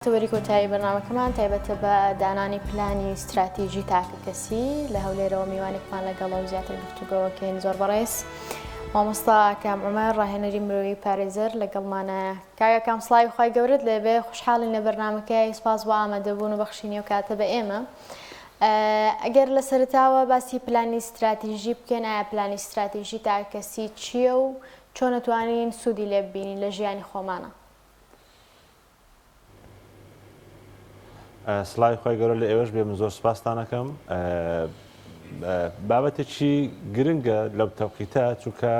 تۆری کۆتایی بەرنامەکەمان تایبەتە بە دانانی پلانی استراتیژی تاکەکەسی لە هەولێرەوە میوانێکمان لەگەڵ و زیاتر گفتوگۆکەین. زۆر بەڕێز مامۆستا کام عومەر ڕاهێنەری مرۆیی پارێزەر لەگەڵمانە. کاگا کام سڵاوی خوای گەورەت لێبێ، خوشحاڵین لە بەرنامەکەی، سپاس بۆ ئامادەبوون و بەخشینی و کاتە بە ئێمە. ئەگەر لە سەرتاوە باسی پلانی استراتیژی بکەین، ئایا پلانی استراتیژی تاکەسی چییە و چۆن نەتوانین سوودی لێ ببینین لە ژیانی خۆمانە؟ سڵاوی خۆی گەورە لە ئێوەش بێ، من زۆر سپاستان دەکەم. بابەتێکی گرنگە لەو تەوقیتە، چونکە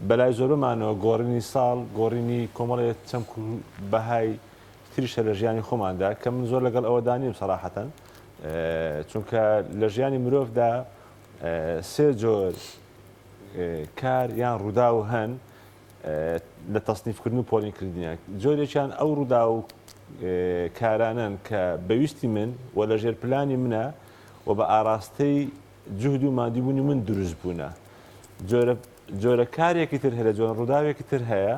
بەلای زۆرمانەوە گۆڕینی ساڵ، گۆڕینی کۆمەڵێک چەمک و بەهای تریشە لە ژیانی خۆماندا کە من زۆر لەگەڵ ئەوە دانیم سەراحەتەن، چونکە لە ژیانی مرۆڤدا سێ جۆر کار یان ڕوودا و هەن لە تەصنیفکردن و پۆلینکردنیە. جۆرێکیان ئەو ڕوودا و کارانن کە بەویستی من و لە ژێر پلانی منە و بە ئاراستەی جوهد و مادیبوونی من دروست بوونە. جۆرە کارێکی تر هەیە، جۆرە ڕووداوێکی تر هەیە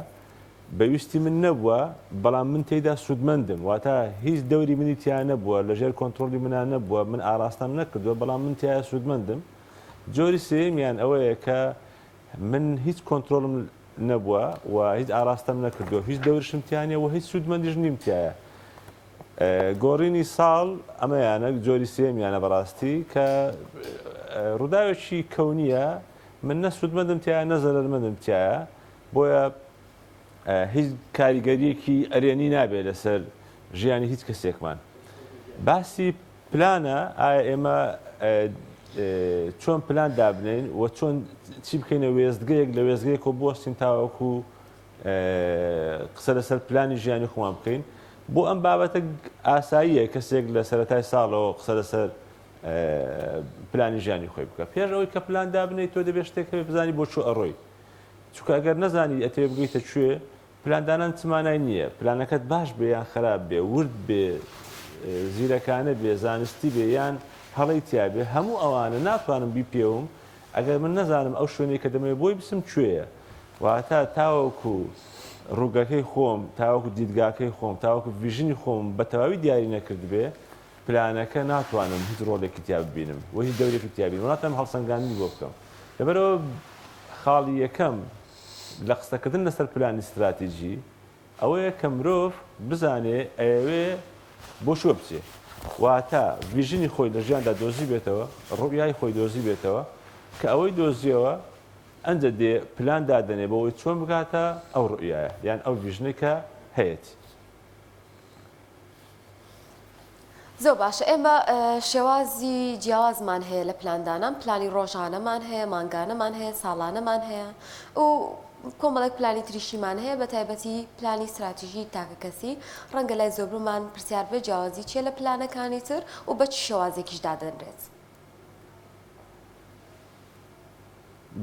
بەویستی من نەبووە، بەڵام من تێیدا سوودمەندم، واتە هیچ دەوری منی تیا نەبووە، لە ژێر کۆنتترۆلی منە نەبووە، من ئاراستەم نەکردووە، بەڵام من تیا سوودمەندم. جۆری سێمیان ئەوەیە کە من هیچ کۆنتترۆلم نەبووە و هیچ ئاراستەم نەکردووە، هیچ دەورشم تیانە و هیچ سوودمەندیش نیم تایە. گۆڕینی ساڵ ئەمەیانە جۆری سێمیانە بەڕاستی کە ڕووداوێکی کەونیە، من نە سوودمەندم تایە نە زەرەرمەندم تایە، بۆیە هیچ کاریگەریەکی ئەرێنی نابێت لەسەر ژیانی هیچ کەسێکمان. باسی پلانە، ئایا ئێمە چۆن پلان دابنین و چۆن چی بکەینە وێستگەیەک لە وێستگەیەکەوە بوەستین تاوەکو قسە لەسەر پلانی ژیانی خۆمان بکەین. بۆ ئەم بابەتە ئاساییە کەسێک لە سەرەتای ساڵەوە قسە لەسەر پلانی ژیانی خۆی بکە. پێش ئەوەی کە پلان دابنیت تۆ دەبێت شتێکەوە بزانی بۆ چۆ ئەڕۆی، چونکە ئەگەر نەزانی ئەتێ بگەیتە کوێ، پلاندانان چمانای نییە. پلانەکەت باش بێ یان خراپ بێ، ورد بێ، زیرەکانە بێ، زانستی بێ یان هەڵی تیا بێ، هەموو ئەوانە ناتوانم بیپێوم ئەگەر من نەزانم ئەو شوێنەی کە دەمەوێت بۆی بسم کوێیە. واتە تاوەکو ڕووگەکەی خۆم، تاوەکو دیدگاکەی خۆم، تاوەکو ڤیژنی خۆم بە تەواوی دیاری نەکرد بێ، پلانەکە ناتوانم هیچ ڕۆڵێکی تیا ببینم و هیچ دەورێکی تیا بینم، ناتوانم هەڵسەنگاندنی بۆ بکەم. لەبەرەوە خاڵی یەکەم لە قسەکردن لەسەر پلانی استراتیژی ئەوەیە کە مرۆڤ بزانێ ئەوێ بۆ شوە بچێ، واتە ڤیژنی خۆی لە ژیاندا دۆزی بێتەوە، ڕوئیای خۆی دۆزی بێتەوە، کە ئەوەی دۆزیەوە ئەنجە دێ پلان دادنێ بۆ ئەوەی چۆن بگاتە ئەو ڕوئیایە یان ئەو ڤیژنێکە هەیەی. زۆر باشە. ئێمە شێوازی جیاوازمان هەیە لە پلاندانان، پلانی ڕۆژانەمان هەیە، مانگانەمان هەیە، ساڵانەمان هەیە و کۆمەڵێک پلانی تریشیمان هەیە، بە تایبەتی پلانی استراتیژی تاکەکەسی. ڕەنگە لای زۆربمان پرسیار بێ جیاوازی چیە لە پلانەکانی تر و بە چ شێوازێکیش دادەنرێت؟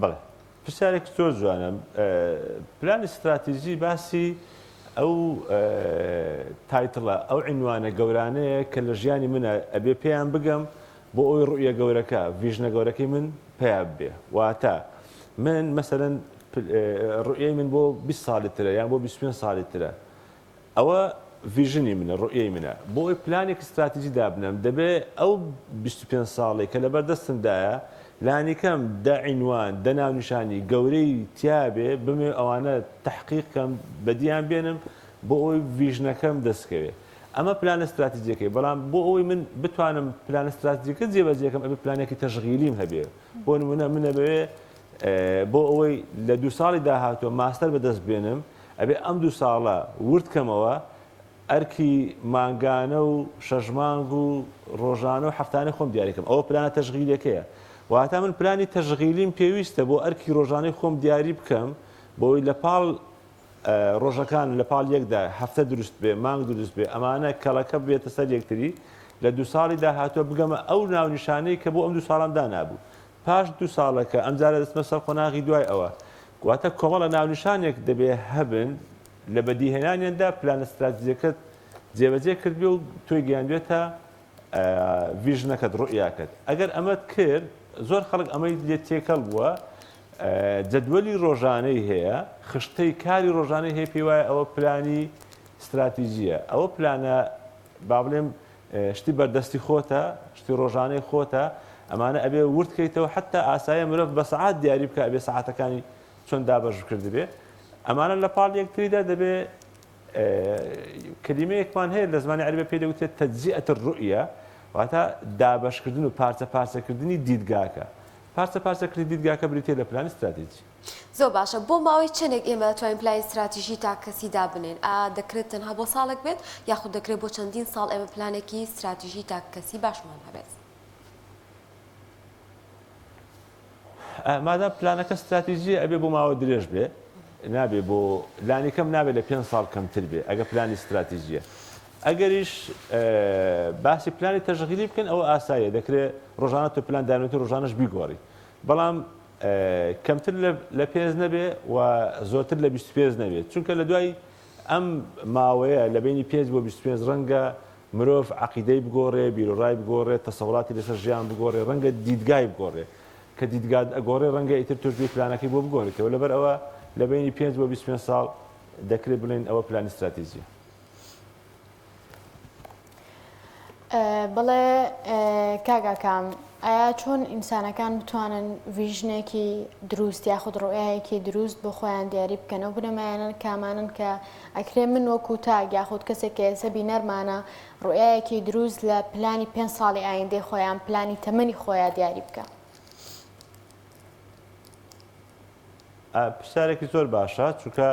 بەڵێ، پرسیارێک زۆر جوانە. پلانی استراتیژی باسی ئەو تایتڵە، ئەو عنوانە گەورانەیە کە لە ژیانی منە ئەبێ پێیان بگەم بۆ ئەوی ڕوئیە گەورەکە، ڤیژنە گەورەکەی من پێیا بێ. واتە من مەسەلەن ڕوئیەی من بۆ 20 ساڵی ترە یان بۆ 25 ساڵی ترە، ئەوە ڤیژنی منە، ڕوئیەی منە. بۆ ئەوی پلانێک استراتیژی دابنەم دەبێ ئەو 25 ساڵی کە لەبەردەستمدایە لانیکەم دە عنوان، دە ناونیشانی گەورەی تیابێ بمێ ئەوانە تەحقیقکەم بەدیان بێنم بۆ ئەوی ڤیژنەکەم دەستکەوێ. ئەمە پلان استراتیژیەکەی. بەڵام بۆ ئەوەی من بتوانم پلان استراتیژیەکە جێبەجێکەم ئەبێ پلانێکی تەشغیلیم هەبێ. بۆ نمونە من ئەبێ بۆ ئەوەی لە 2 ساڵی داهاتوە ماستەر بەدەست بێنم، ئەبێ ئەم 2 ساڵە وردکەمەوە ئەرکی مانگانە و شەژمانگ و ڕۆژانە و هەفتانە خۆم دیاریکەم. ئەوە پلانە تەشغیلەکەیە. واتە من پلانی تەشغیلیم پێویستە بۆ ئەرکی ڕۆژانەی خۆم دیاری بکەم، بۆی لە پاڵ ڕۆژەکان لە پاڵ یەکدا هەفتە دروست بێ، مانگ دروست بێ، ئەمانە کەڵەکە بێتە سەر یەکتری، لە 2 ساڵی داهاتوە بگەمە ئەو ناونیشانەی کە بۆ ئەم 2 ساڵمدا نابوو. پاش 2 ساڵەکە ئەمجارە دەستمە سەر قۆناغی دوای ئەوە. واتە کۆمەڵە ناونیشانێک دەبێ هەبن لە بەدیهێنانیاندا پلان استراتیژیەکەت جێبەجێ کردبێ و تۆی گەیاندوێتە ڤیژنەکەت، ڕوئیاکەت. ئەگەر ئەمەت کرد، زۆر خەڵک ئەمەی لێ تێکەڵ بووە، جدولی ڕۆژانەی هەیە، خشتەی کاری ڕۆژانەی هەیە، پێی وایە ئەوە پلانی استراتیژیە ئەوە پلانە با بڵێم شتی بەردەستی خۆتە شتی ڕۆژانەی خۆتە ئەمانە ئەبێ وردکەیتەوە حتا ئاسایە مرۆڤ بە سەعات دیاری بکە ئەبێ سەعاتەکانی چۆن دابەش کرد بێ ئەمانە لە پاڵ یەکتریدا دەبێ کللیمەیەکمان هەیە لە زمانی عەربی پێی دەوترێت تەجزیئەت الرؤیە واتە دابەشکردن و پارچە پارچەکردنی دیدگاکە پارچە پارچەکردنی دیدگاکە بریتێ لە پلانی استراتیژی زۆر باشە بۆ ماوەی چندێک ئێمە دەتوانین پلانی استراتیژی تا کەسی دابنێن دەکرێت تەنها بۆ ساڵێک بێت یاخود دەکرێت بۆ چەندین ساڵ ئێمە پلانێکی استراتیژی تا کەسی باشمان هەبێت مادام پلانەکە استراتیژی ئەبێ بۆ ماوە درێژ بێ نابێ بۆ لانی کەم نابێت لە 5 ساڵ کەمتر بێ ئەگە پلانی استراتیژیە ئەگەریش باسی پلانی تەشغیلی بکەن ئەوە ئاساییە دەکرێت ڕۆژانە تۆ پلان دانێت و ڕۆژانەش بیگۆڕی بەڵام کەمتر لە پێنج نەبێ و زۆرتر لە 25 نەبێت چونکە لە دوای ئەم ماوەیە لە بینی 5 بۆ 25 ڕەنگە مرۆڤ عەقیدەی بگۆڕێ بیرۆڕای بگۆڕێ تەسەوڵاتی لەسەر ژیان بگۆڕێ ڕەنگە دیدگای بگۆڕێ کە دیدگات ئەگۆڕێ ڕەنگە ئیتر توێژبی پلانەکەی بۆ بگۆڕێتەوە لەبەر ئەوە لە بینی 5 بۆ 25 ساڵ دەکرێت بڵێن ئەوە پلانی استراتیژیە بڵێ کاگاکام ئایا چۆن ئینسانەکان بتوانن ڤیژنێکی دروست یاخود ڕۆیایەکی دروست بۆ خۆیان دیاری بکەنەوە بنەمایانن کامانن کە ئەکرێ من وەکو تاگ یاخود کەسێک کە ئێستا بینەرمانە ڕۆیایەکی دروست لە پلانی 5 ساڵی ئایندەی خۆیان پلانی تەمەنی خۆیان دیاری بکە پرسیارێکی زۆر باشە چونکە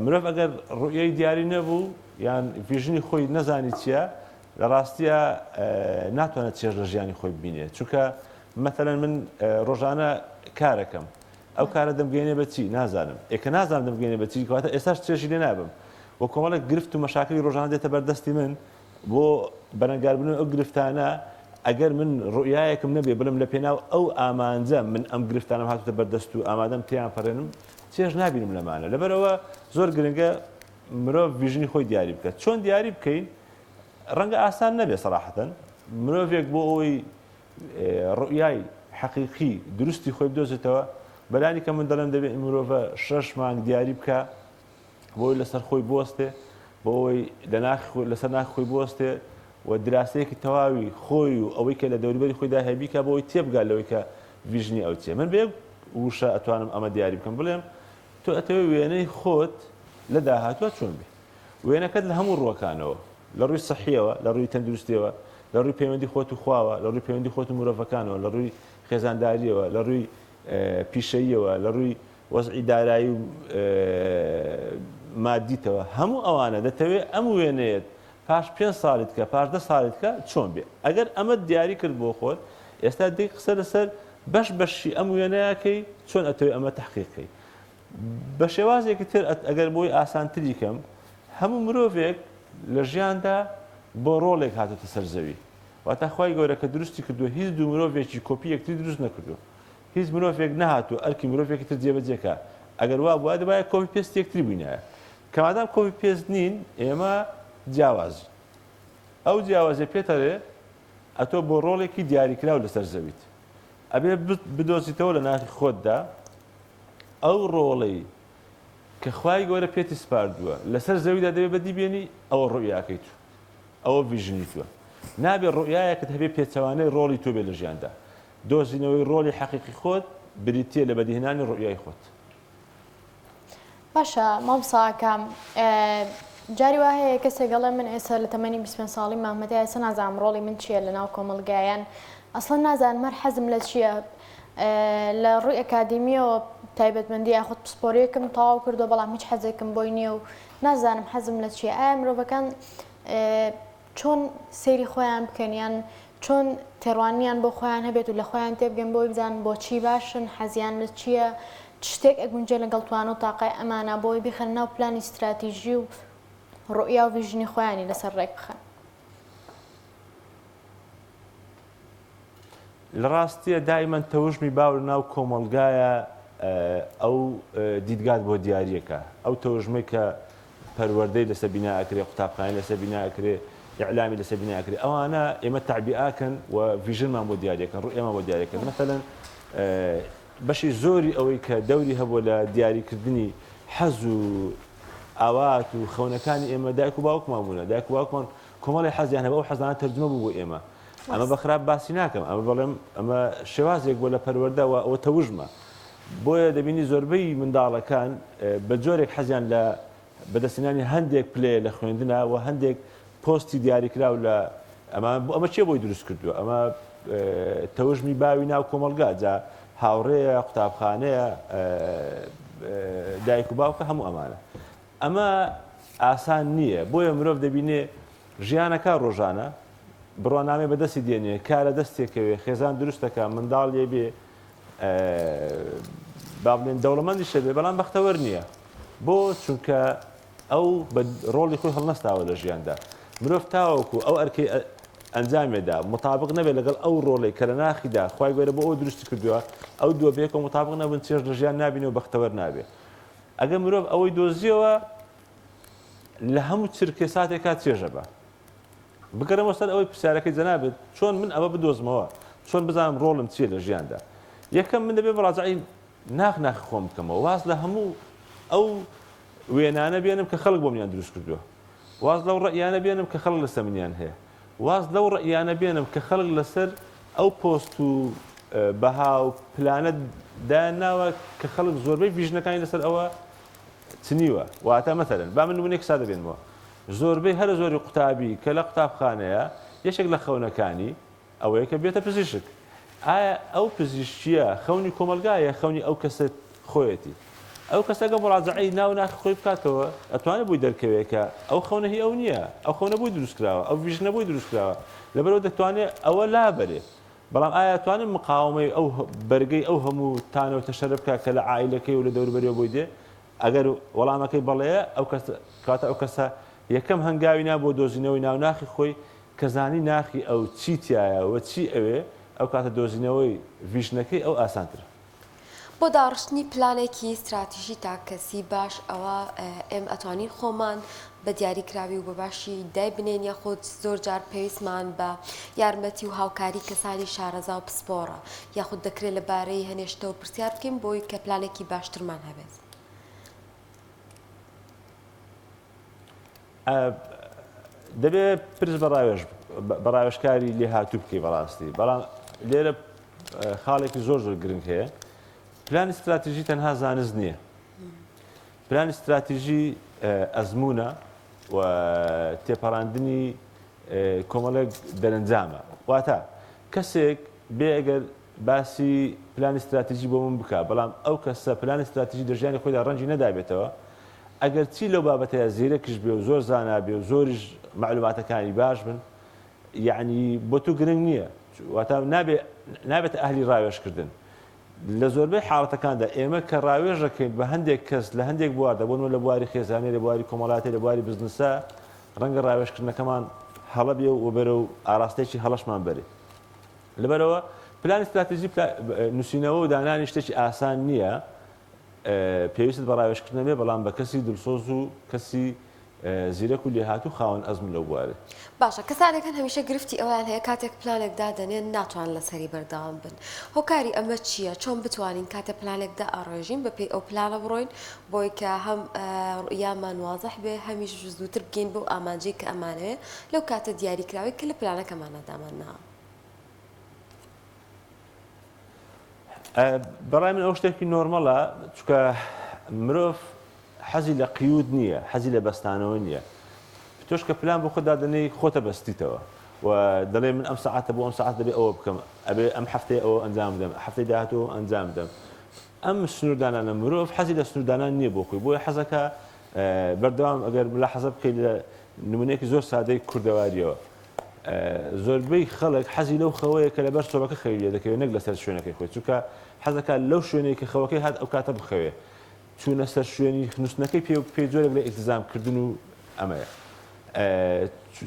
مرۆڤ ئەگەر ڕوئیەی دیاری نەبوو یان ڤیژنی خۆی نەزانی چییە لە ڕاستیە ناتوانێت چێژ لە ژیانی خۆی ببینێت چونکە مەتەلەن من ڕۆژانە کارەکەم ئەو کارە دەمگەێنێ بە چی نازانم ئێکە نازانم دەمگەێنێ بە چی کەواتە ئێستاش چێژی لێ نابم بۆ کۆمەڵێک گرفت و مەشاکلی ڕۆژانە دێتە بەردەستی من بۆ بەرەنگاربوون ئەو گرفتانە ئەگەر من ڕوئایەکم نەبێ بڵم لە پێناو ئەو ئامانجە من ئەم گرفتانم هاتوتە بەردەست و ئامادەم تیان پەڕێنم چێژ نبینم لەمانە لەبەرەوە زۆر گرنگە مرۆڤ ڤیژنی خۆی دیاری بکات چۆن دیاری بکەین ڕەنگە ئاسان نەبێ سەراحەتەن مرۆڤێک بۆ ئەوەی ڕوئیای حەقیقی دروستی خۆی بدۆزێتەوە بەلانی کە من دەڵێم دەبێت مرۆڤە 6 مانگ دیاری بکە بۆ ئەوی لەسەر خۆی بوەستێ بۆ ئەوەی لەسەر ناخی خۆی بوەستێ و دراسەیەکی تەواوی خۆی و ئەوەی کە لە دەوروبەری خۆیدا هەبیکە بۆ ئەوی تێبگات لەوەی کە ڤیژنی ئەو چیە من بێ وشە ئەتوانم ئەمە دیاری بکەم بڵێم تۆ ئەتەوەی وێنەی خۆت لە داهاتوە چۆن بێ وێنەکەت لە هەموو ڕووەکانەوە لە ڕووی سەحیەوە لە ڕووی تەندروستیەوە لە ڕووی پەیوەندی خۆت و خواوە لە ڕووی پەیوەندی خۆت و مرۆڤەکانەوە لە ڕووی خێزانداریەوە لە ڕووی پیشەییەوە لە ڕووی وەزعی دارایی و مادیتەوە هەموو ئەوانە دەتەوێت ئەم وێنەیەت پاش 5 ساڵیت کە پاش 10 ساڵیت کە چۆن بێ ئەگەر ئەمە دیاری کرد بۆ خۆت ئێستا دی قسە لەسەر بەشی ئەم وێنەیەکەی چۆن ئەتەوێت ئەمە تەحقیقی بە شێوازێکی تر ئەگەر بۆی ئاسانتری کەم هەموو مرۆڤێک لە ژیاندا بۆ ڕۆڵێک هاتوتە سەر زەوی واتە خوای گەورە کە دروستی کردووە هیچ دوو مرۆڤێکی کۆپی یەکتری دروست نەکردو هیچ مرۆڤێک نەهاتوو ئەرکی مرۆڤێکی تر جێبەجێکە ئەگەر وا بووە دەبایە کۆپی پێست یەکتری بووینایە کەمادام کۆپی پێست نین ئێمە جیاوازی ئەو جیاوازە پێتەرێ ئەتۆ بۆ ڕۆڵێکی دیاریکراو لەسەر زەویت ئەبێ بدۆزیتەوە لە ناخی خۆتدا ئەو ڕۆڵەی کە خوای گەورە پێتی سپاردووە لەسەر زەویدا دەبێت بەدیبێنی ئەوە ڕوئیاکەی تو ئەوە ڤیژنی تووە نابێ ڕوئیایەکت هەبێ پێچەوانەی ڕۆڵی تۆ بێ لە ژیاندا دۆزینەوەی ڕۆڵی حەقیقی خۆت بریتیە لە بەدیهێنانی ڕوئیای خۆت باشە مامۆستاکەم جاری وا هەیە کەسێک گەڵێ من ئێستا لە تەمەنی 25 ساڵی مامەتە ئێستا نازانم ڕۆڵی من چییە لەناو کۆمەڵگایان ئەسڵەن نازانم هەر حەزم لە چییە لە ڕووی ئەکادیمیەوە تایبەتمەندی یاخود پسپۆریەکەم تەواو کردو بەڵام هیچ حەزێکم بۆی نییە و نازانم حەزم لە چییە ئایا مرۆڤەکان چۆن سەیری خۆیان بکەن یان چۆن تێڕوانیان بۆ خۆیان هەبێت و لە خۆیان تێبگەن بۆی بزانن بۆچی باشن حەزیان لە چییە شتێک ئەگونجێ لەگەڵ توانە و تاقای ئەمانە بۆی بخەن ناو پلانی استراتیژی و ڕوئیا و ڤیژنی خۆیانی لەسەر ڕێک بخەن لە ڕاستیە دایمەن تەوژمی باور ناو کۆمەڵگایە ئەو دیدگات بۆ دیاریەکە ئەو تەوژمەی کە پەروەردەی لەسەر بیناکرێ قوتابخانەی لەسەر بیناکرێ ئیعلامی لەسەر بیناکرێ ئەوانە ئێمە تعبیئاکەن و ڤیژنمان بۆ دیاریەکەن ڕوئێمان بۆ دیاریەکەن مەثەلەن بەشی زۆری ئەوەی کە دەوری هەبووە لە دیاریکردنی حەز و ئاوات و خەونەکانی ئێمە دایک و باوکمان بوون دایک و باوکمان کۆمەڵی حەزیان هەبە ئەو حەزانە تەرجمە بوو بۆ ئێمە ئەمە بە خراپ باسی ناکەم ئەمە بەڵێم ئەمە شێوازێک بۆ لە پەروەردەوە ئەوە تەوژمە بۆیە دەبینی زۆربەی منداڵەکان بە جۆرێک حەزیان لە بەدەستێنانی هەندێک پلێ لە خوێندنە و هەندێک پۆستی دیاریکراو لە ئەمە چێ بۆی دروست کردووە ئەمە تەوژمی باوی ناو کۆمەلگا جا هاوڕێیە قوتابخانەیە دایک و باوکە هەموو ئەمانە ئەمە ئاسان نییە بۆیە مرۆڤ دەبینێ ژیانەکە ڕۆژانە بڕوانامێ بەدەستی دێنێ کارە دەستێکەوێ خێزان دروستەکە منداڵ لێ بێ با بڵێن دەوڵەمەندی شەبێ بەڵام بەختەوەر نییە بۆ چونکە ئەو بە ڕۆڵی خۆی هەڵنەستاوە لە ژیاندا مرۆڤ تاوەکو ئەو ئەرکەی ئەنجامێدا مطابق نەبێت لەگەڵ ئەو ڕۆڵی کە لە ناخیدا خی گەورە بۆ ئەو دروستی کردووە ئەو دووە بێکە مطابق نەبن چێژ لە ژیان نابینێ و بەختەوەر نابێت ئەگەر مرۆڤ ئەوەی دۆزیەوە لە هەموو چرکێ ساتێکا چێژە بە بگەرەمە سەر ئەوەی پرسیارەکەی جەنابێت چۆن من ئەوە بدۆزمەوە چۆن بزانم ڕۆڵم چیە لە ژیاندا یەکەم من دەبێت بەڕاجعی ناخ خۆم بکەمەوە واز لە هەموو ئەو وێنانە بێنم کە خەڵک بۆ منیان دروست کردووە واز لەو ڕەئیانە بێنم کە خەڵک لەسەر منیان هەیە واز لەو ڕەئیانە بێنم کە خەڵک لەسەر ئەو پۆست و بەها و پلانە داناوە کە خەڵک زۆربەی ڤیژنەکانی لەسەر ئەوە چنیوە واتە مەثەلەن با من نمونەیەک سادە بێنمەوە زۆربەی هەرە زۆری قوتابی کە لە قوتابخانەیە یەکێک لە خەونەکانی ئەوەیە کە بێتە پزیشک ئایا ئەو پزیشکیە خەونی کۆمەلگایە خەونی ئەو کەسە خۆیەتی ئەو کەسەکە بەڕاجعی ناو ناخی خۆی بکاتەوە ئەتوانێت بووی دەرکەوێت کە ئەو خەونە هی ئەو نییە ئەو خەونە بووی دروستکراوە ئەو ڤیژنە بووی دروستکراوە لەبەرەوە دەتوانێت ئەوە لابەرێ بەڵام ئایا توانێت مقاومەی ئەو بەرگەی ئەو هەموو تانەوە تەشەرە بکە کە لە عائیلەکەی و لە دەوروبەریەوە بۆی دێ ئەگەر وەڵامەکەی بەڵەیە کاتە ئەو کەسە یەکەم هەنگاوی نا بۆ دۆزینەوەی ناو ناخی خۆی کەزانی ناخی ئەو چی تایە وە چی ئەوێ ئەو کاتە دۆزینەوەی ڤیژنەکەی ئەو ئاسانترە بۆ داڕشتنی پلانێکی استراتیژی تاکەسی باش ئەوە ئێم ئەتوانین خۆمان بە دیاریکراوی و بەباشی دای بنێن یاخود زۆر جار پێویستمان بە یارمەتی و هاوکاری کەسانی شارەزا و پسپۆرە یاخود دەکرێت لەبارەی هەنێشتەوە پرسیار بکەین بۆی کە پلانێکی باشترمان هەبێت. دەبێت پرس بە ڕاوێژکاری لێ هاتوو بکەی بەڕاستی بەڵام لێرە خاڵێکی زۆر گرنگ هەیە پلانی استراتیژی تەنها زانست نییە پلانی استراتیژی ئەزمونە و تێپەڕاندنی کۆمەڵێک دەرەنجامە واتە کەسێک بێ ئەگەر باسی پلانی استراتیژی بۆ من بکە بەڵام ئەو کەسە پلانی استراتیژی دەژیانی خۆیدا ڕەنجی نەدابێتەوە ئەگەر چی لەو بابەتەیە زیرەکیش بێ و زۆر زانابێ و زۆریش معلوماتەکانی باش بن یعنی بۆ تو گرنگ نییە واتە نابێت ئەهلی ڕاوێژکردن لە زۆربەی حاڵەتەکاندا ئێمە کە ڕاوێژەکەین بە هەندێک کەس لە هەندێک بواردا بۆنەوە لە بواری خێزانێ لە بواری کۆمەڵاتی لە بواری بزنسە ڕەنگە ڕاوێژکردنەکەمان هەڵە بێ و بەرە و ئاراستێکی هەڵەشمان بەرێ لەبەرەوە پلان استراتیژی نووسینەوە و دانانی شتێکی ئاسان نییە پێویست بە ڕاوێژکردنە بێ بەڵام بە کەسی دڵسۆز و کەسی زیرەک و لێهاتوو خاوەن ئەزم لەو بوارێ باشە کەسانێکن هەمیشە گرفتی ئەویان هەیە کاتێک پلانێک دادەنێن ناتوان لەسەری بەردەوام بن هۆکاری ئەمە چییە چۆن بتوانین کاتە پلانێکدا ئاڕێژین بە پێی ئەو پلانە بڕۆین بۆی کە هەم یامان وازەح بێ هەمیش زووتر بگەین بۆ ئامانجەی کە ئەمانەیە لەو کاتە دیاریکراوی کە لە پلانەکەمانە دامانناوە بەڕای من ئەو شتێکی نۆرمەڵە چونکە مرۆڤ حەزی لە قیود نییە حەزی لە بەستانەوە نییە تۆش کە پلان بۆ خۆدا دەنێی خۆتە بەستیتەوە و دەڵێ من ئەم سەعاتە بۆ ئەم سەعات دەبێ ئەوە بکەم ئەبێ ئەم هەفتەیە ئەوە ئەنجام بدەم هەفتەی داهاتوو ئەنجام بدەم ئەم سنووردانانە مرۆڤ حەزی لە سنووردانان نییە بۆ خۆی بۆیە حەزەکە بەردەوام ئەگەر ملاحەزە بکەیت لە نمونەیەکی زۆر سادەی کوردەواریەوە زۆربەی خەڵک حەزی لەو خەوەیە کە لەبەر سۆبەکە خەویە دەکەوێت نەک لەسەر شوێنەکەی خۆی چونکە حەزەکە لەو شوێنەی کە خەوەکەی هات ئەو کاتە بخەوێ چوونە سەر شوێنی نووسنەکەی پێ جۆرێک لە ئیلتزامکردن و ئەمەیە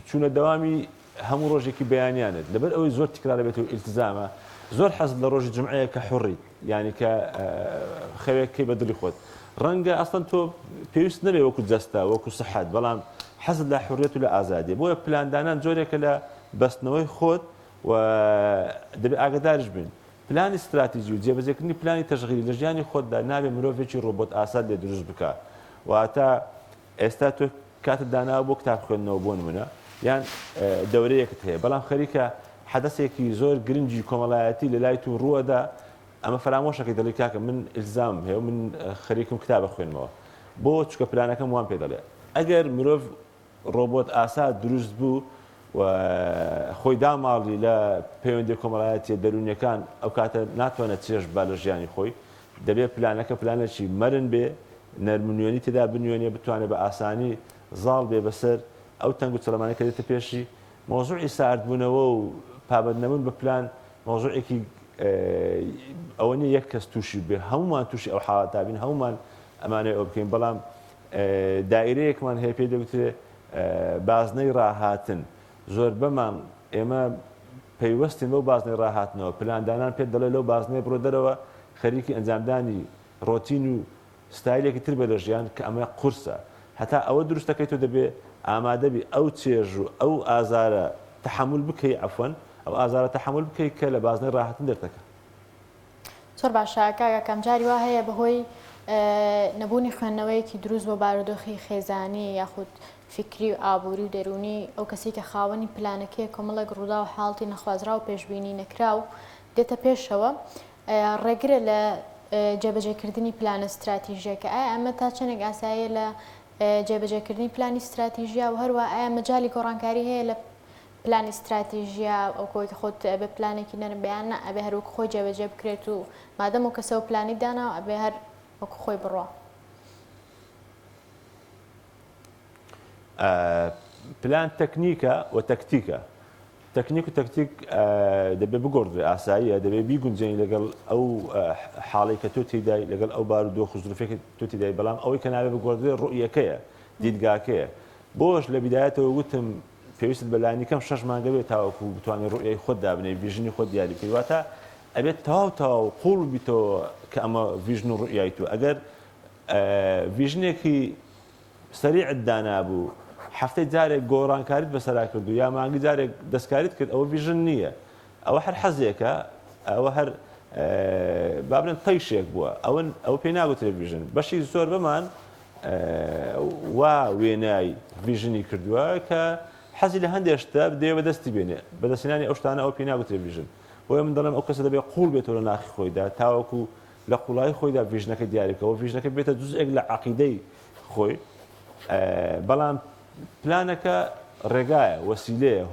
چوونە دەوامی هەموو ڕۆژێکی بەیانیانت لەبەر ئەوەی زۆر تکرارە بێت و ئیلتزامە زۆر حەزت لە ڕۆژی جمعەیە کە حوڕیت یعنی کە خەوێکەکەی بە دڵی خۆت ڕەنگە ئەسڵەن تۆ پێویست نەبێ وەکو جەستە وەکو سەحەت بەڵام حەزت لە حوڕێت و لە ئازادی بۆیە پلاندانان جۆرێکە لە بەستنەوەی خۆت و دەبێت ئاگدارش بین پلانی استراتیژی و جێبەجێکردنی پلانی تەشغیلی لە ژیانی خۆتدا نابێت مرۆڤێکی ڕۆبۆت ئاساد لێ دروست بکات واتە ئێستا تۆ کاتت داناوە بۆ کتاب خوێندنەوە بۆ نمونە یان دەورەیەکت هەیە بەڵام خەریکە حەدەسێکی زۆر گرنگی کۆمەڵایەتی لە لای تو ڕووەدا ئەمە فرامۆشەکەی دەڵی کاکە من ئیلزام هەیە من خەریکم کتابە خوێنمەوە بۆ چکە پلانەکەم وان پێ دەڵێ ئەگەر مرۆڤ ڕۆبۆت ئاسا دروست بوو و خۆی داماڵی لە پەیوەندی کۆمەڵایەتی دەرونیەکان ئەو کاتە ناتوانێت چێژ با لە ژیانی خۆی دەبێت پلانەکە پلانێکی مەرن بێ نەرمنیۆنی تێدا بنوێنێ بتوانێت بە ئاسانی زاڵ بێ بەسەر ئەو تەنگ و چەڵەمانەی کە دێتە پێشی مۆزوعی ساردبوونەوە و پابەندنەبوون بە پلان مۆزوعێکی ئەوە نیە یەک کەس تووشی بێ هەمومان تووشی ئەو حاڵەتا بین هەمومان ئەمانەیە ئەو بکەین بەڵام دائیرەیەکمان هەیە پێی دەوترێ بازنەی ڕاهاتن زۆر بەمان ئێمە پەیوەستین بەو بازنەی ڕاهاتنەوە پلاندانان پێت دەڵێ لەو بازنەی بڕۆ دەرەوە خەریکی ئەنجامدانی ڕۆتین و ستایلێکی تر بە لە ژیان کە ئەمە قورسە هەتا ئەوە دروستەکەی تۆ دەبێ ئامادەبی ئەو چێژ و ئەو ئازارە تحمل بکەی عەفوەن ئەو ئازارە تحمل بکەیت کە لە بازنەی ڕاهاتن دەردەکە زۆر باشە کاکە کەمجاری وا هەیە بەهۆی نەبوونی خوێندنەوەیەکی دروست بۆ بارودۆخی خێزانی یاخود فکری و ئابووری و دەرونی ئەو کەسی کە خاوەنی پلانەکەی کۆمەڵێک ڕوودا و حاڵتی نەخوازرا و پێشبینی نەکرا و دێتە پێشەوە ڕێگرە لە جێبەجێکردنی پلانە استراتیژیەکە ئایا ئەمە تا چەندێک ئاساییە لە جێبەجێکردنی پلانی استراتیژیا و هەروە ئایا مەجای گۆڕانکاری هەیە لە پلانی استراتیژیا ئەو کۆی خۆت ئەبێ پلانێکی نەرم بەیانە ئەبێ هەروەک خۆی جێبەجێ بکرێت و مادەم و کەسە و پلانی دانا و ئەبێ هەر وەکو خۆی بڕۆ پلان تەکنیکە و تەکتیکە تەکنیک و تەکتیک دەبێ بگۆڕدرێ ئاساییە دەبێ بیگونجێنی لەگەڵ ئەو حاڵی کە تۆ تێدای لەگەڵ ئەو بارودۆخ و زروفێکی تۆ تێدای بەڵام ئەوەی کە ناوێ بگۆڕدرێ ڕوئیەکەیە دیدگاکەیە بۆش لە بیدایەتەوە وتم پێویست بەلایانی کەم 6 مانگە بێت تاوەکو بتوانێت ڕوئیەی خۆت دابنێ ڤیژنی خۆت دیاری بکەی واتە ئەبێت تەواو قوڵ بیتەوە کە ئەمە ڤیژن و ڕوئیای تو ئەگەر ڤیژنێکی سەریعت دانابوو هەفتەی جارێک گۆڕانکاریت بەسەرا کردو یا مانگی جارێک دەستکاریت کرد ئەوە ڤیژن نییە ئەوە هەر حەزێکە ئەوە هەر با بڵێن قەیشێک بووە ئەوە پێی ناگوترێ ڤیژن بەشی زۆر بەمان وا وێنای ڤیژنی کردووە کە حەزی لە هەندێک شتە دەیە بەدەستی بێنێ بەدەستێنانی ئەو شتانە ئەو پێی ناگوترێ ڤیژن بۆیە من دەڵێم ئەو کەسە دەبێت قوڵ بێتەوە لە ناخی خۆیدا تاوەکو لە قوڵای خۆیدا ڤیژنەکە دیاریکەوە ڤیژنەکە بێتە جزئێک لە عەقیدەی خۆی بەڵام پلانەکە ڕێگایە وەسیلەیە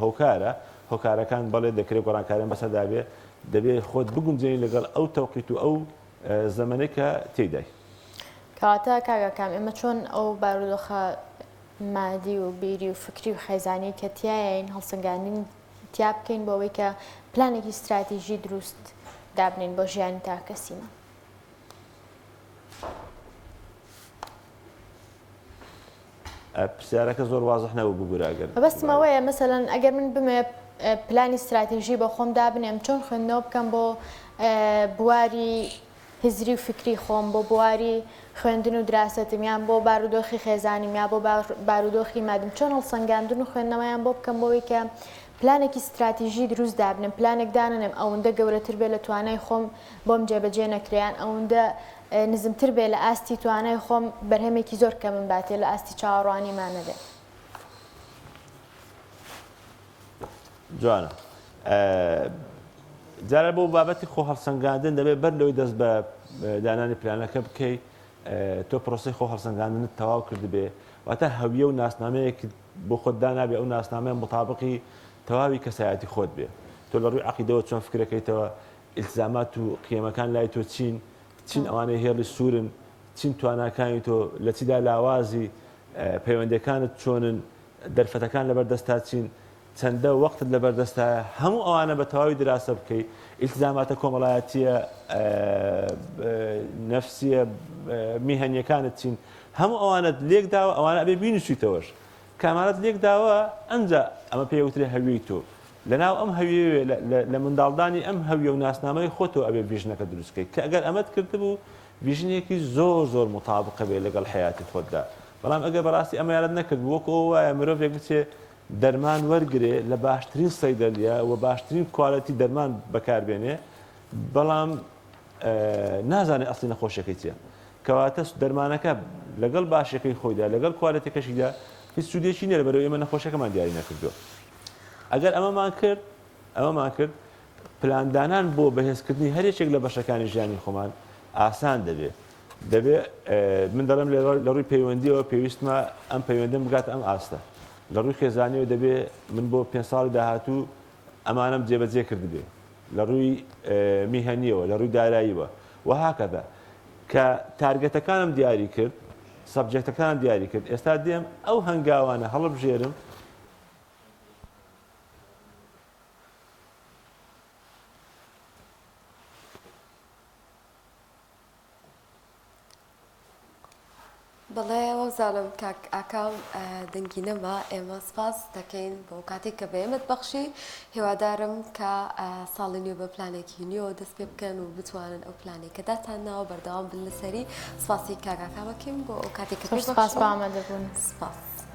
هۆکارەکان بەڵێ دەکرێت گۆڕانکاریان بەسەردا بێ دەبێت خۆت بگونجێنی لەگەڵ ئەو تەوقیت و ئەو زەمانەیەکە تێدای کەواتە کاگەکان ئێمە چۆن ئەو بارودۆخە مادی و بیری و فکری و خێزانی کە تایین هەڵسەنگاندن تیا بکەین بۆ ئەوەی کە پلانێکی استراتیژی دروست دابنین بۆ ژیانی تا کەسیمە پرسیارەکە زۆر وازح نەبوو بگوراگەر بەستمەوەیە مەسەلەن ئەگەر من بمێ پلانی استراتیژی بە خۆم دابنێم چۆن خوێندنەوە بکەم بۆ بواری هزری و فکری خۆم بۆ بواری خوێندن و دراستم یان بۆ بارودۆخی خێزانیم یا بۆ بارودۆخی مادم چۆن هەڵسەنگاندن و خوێندنەوەیان بۆ بکەم بۆەوەی کە پلانێکی استراتیژی دروست دابنم پلانێک داننێم ئەوەندە گەورەتر بێ لە توانای خۆم بۆم جێبەجێ نەکریان ئەوەندە نزمتر بێ لە ئاستی توانای خۆم بەرهەمێکی زۆر کە من باتێ لە ئاستی چاوەڕوانیمانەدێ جوانە جارە بۆ بابەتی خۆ هەڵسەنگاندن دەبێت بەر لەوەی دەست بە دانانی پلانەکە بکەیت تۆ پرۆسی خۆ هەڵسەنگاندنت تەواو کرد بێ واتە هەویە و ناسنامەیەکی بۆ خۆت دانابێ ئەو ناسنامەیە مطابقی تەواوی کەسایەتی خۆت بێ تۆ لە ڕووی عەقیدەوە چۆن فکرەکەیتەوە ئیلتزامات و قیەمەکان لای تۆ چین ئەوانەی هێڵی سوورن چین تواناکانی تۆ لە چیدا لاوازی پەیوەندەکانت چۆنن دەرفەتەکان لەبەردەستا چین چەندە وەقتت لەبەردەستە هەموو ئەوانە بە تەواوی دراسە بکەیت ئیلتزاماتە کۆمەڵایەتیە نەفسیە میهەنیەکانت چین هەموو ئەوانت لێک داوە ئەوانە ئەبێ بینوسیتەوەش کامانەت لێک داوە ئەنجا ئەمە پێوترێ هەویی تۆ لەناو ئەم هەویێ لە منداڵدانی ئەم هەویە و ناسنامەی خۆتەوە ئەبێ ڤیژنەکە دروستکەیت کە ئەگەر ئەمەت کردبوو ڤیژنێکی زۆر مطابقە بێ لەگەڵ حیاتی خۆتدا بەڵام ئەگەر بەڕاستی ئەمە یارەت نەکرد وەکو وایە مرۆڤێک بچێ دەرمان وەرگێ لە باشترین سەیدەلیا و باشترین کوالەتی دەرمان بەکاربێنێ بەڵام نازانێت ئەسڵی نەخۆشیەکەی چیە کەواتە دەرمانەکە لەگەڵ باشەکەی خۆیدا لەگەڵ کوالەتەکەشیدا هیچ سوودێکی نیە لەبەرەوەی ئێمە نەخۆشەکەمان دیاری نەکردووە. ئەگەر ئەمەمان کرد پلاندانان بۆ بەهێزکردنی هەرێکێک لە بەشەکانی ژیانی خۆمان ئاسان دەبێت من دەڵێم لە ڕووی پەیوەندیەوە پێویستمە ئەم پەیوەندیم بگات ئەم ئاستە لە ڕووی خێزانیەوە دەبێت من بۆ 5 ساڵی داهاتوو ئەمانم جێبەجێ کردبێ لە ڕووی میهەنیەوە لە ڕووی داراییەوە وهاکەدا کە تارگەتەکانم دیاری کرد سەبجەکتەکان دیاری کرد ئێستا دێم ئەو هەنگاوانە هەڵبژێرم بەڵێ وەزانم کاک ئاکام دەنگینەمە ئێمە سپاس دەکەین بۆ کاتێک کە بەێمت بەخشی هێوادارم کە ساڵی نوێ بە پلانێکی نیۆ دەست پێ بکەن و بتوانن ئەو پلانێکە داتانناوە بەردەوام بن لەسەری سپاسی کاک ئاکامەکەیم بۆ ئەو کاتێک کە سپاس بە ئامادەبوون. سپاس.